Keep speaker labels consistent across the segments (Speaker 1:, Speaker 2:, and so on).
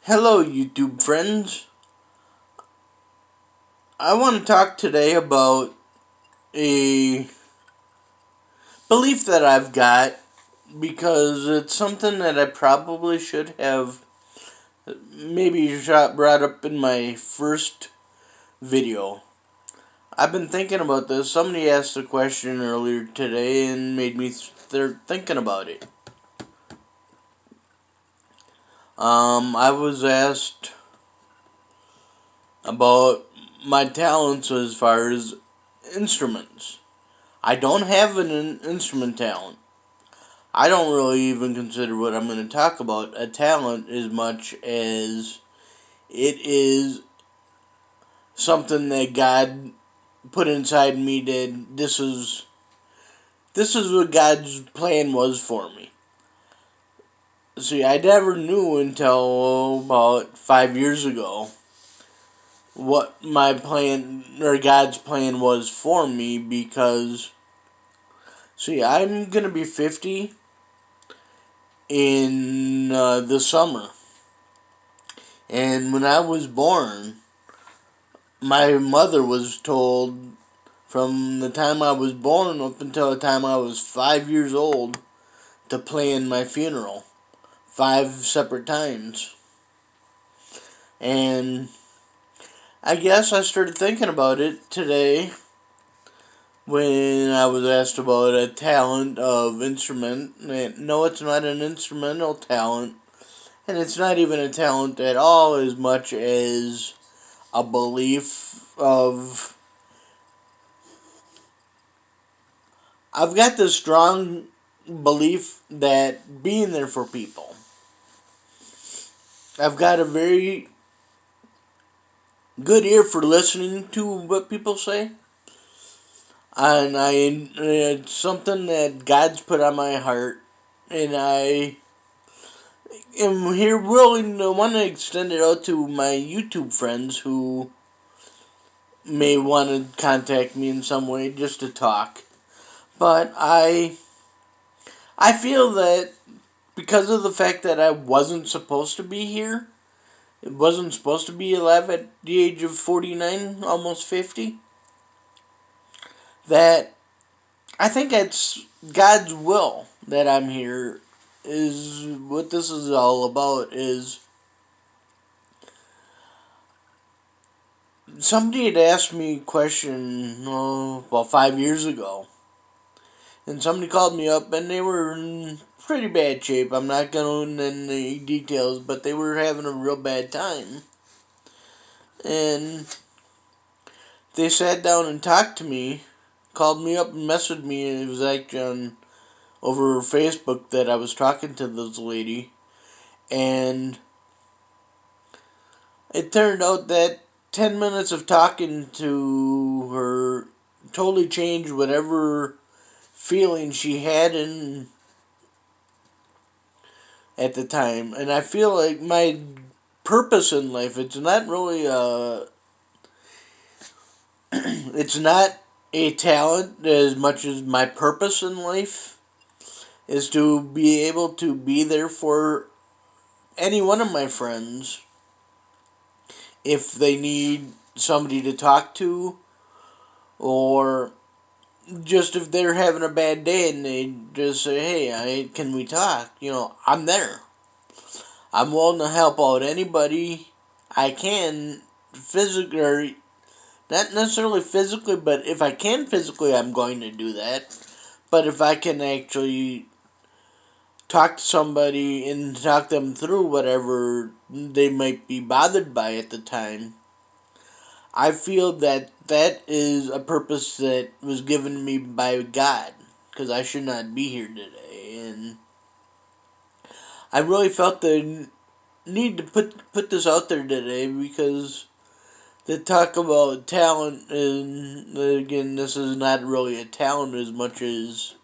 Speaker 1: Hello, YouTube friends. I want to talk today about a belief that I've got because it's something that I probably should have brought up in my first video. I've been thinking about this. Somebody asked a question earlier today and made me start thinking about it. I was asked about my talents as far as instruments. I don't have an instrument talent. I don't really even consider what I'm going to talk about a talent as much as it is something that God put inside me that this is what God's plan was for me. See, I never knew until about 5 years ago what my plan or God's plan was for me because see, I'm going to be 50 in the summer. And when I was born, my mother was told from the time I was born up until the time I was 5 years old to plan my funeral 5 separate times. And I guess I started thinking about it today when I was asked about a talent of instrument. No, it's not an instrumental talent. And it's not even a talent at all as much as a belief of I've got this strong belief that being there for people. I've got a very good ear for listening to what people say. And it's something that God's put on my heart. And I am here willing to want to extend it out to my YouTube friends who may want to contact me in some way just to talk. But I feel that because of the fact that I wasn't supposed to be here, it wasn't supposed to be alive at the age of 49, almost 50, that I think it's God's will that I'm here is what this is all about is somebody had asked me a question about 5 years ago. And somebody called me up and they were in pretty bad shape. I'm not going into any details, but they were having a real bad time. And they sat down and talked to me, called me up and messaged me, and it was actually on over Facebook that I was talking to this lady. And it turned out that 10 minutes of talking to her totally changed whatever feeling she had in at the time. And I feel like my purpose in life, it's not really it's not a talent as much as my purpose in life is to be able to be there for any one of my friends if they need somebody to talk to, or just if they're having a bad day and they just say, hey, can we talk? I'm there. I'm willing to help out anybody I can, physically, or not necessarily physically, but if I can physically, I'm going to do that. But if I can actually talk to somebody and talk them through whatever they might be bothered by at the time, I feel that that is a purpose that was given me by God, because I should not be here today. And I really felt the need to put this out there today because to talk about talent, and again, this is not really a talent as much as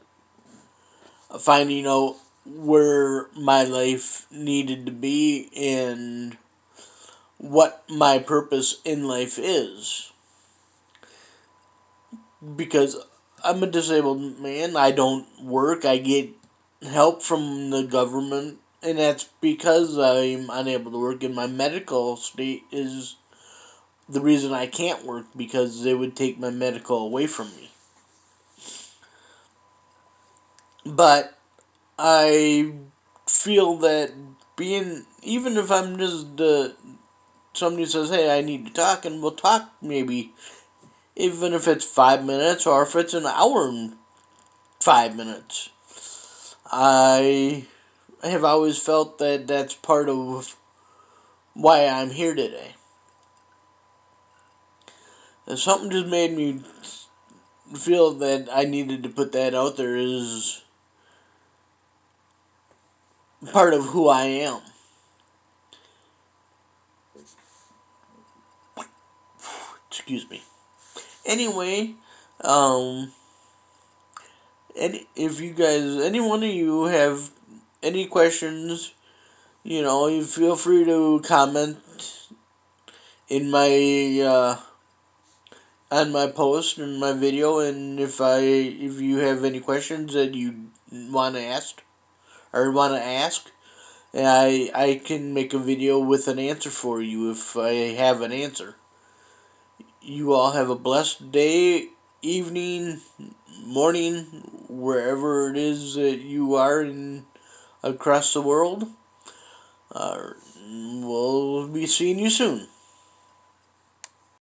Speaker 1: finding out where my life needed to be and what my purpose in life is. Because I'm a disabled man, I don't work, I get help from the government and that's because I'm unable to work, and my medical state is the reason I can't work, because they would take my medical away from me. But I feel that being, even if I'm just somebody says, hey, I need to talk, and we'll talk maybe, even if it's 5 minutes or if it's an hour and 5 minutes. I have always felt that that's part of why I'm here today. And something just made me feel that I needed to put that out there as part of who I am. Excuse me. Anyway, um, if you guys, any one of you have any questions, you feel free to comment in my on my post in my video, and if you have any questions that you want to ask, I can make a video with an answer for you if I have an answer. You all have a blessed day, evening, morning, wherever it is that you are in across the world. Uh, we'll be seeing you soon.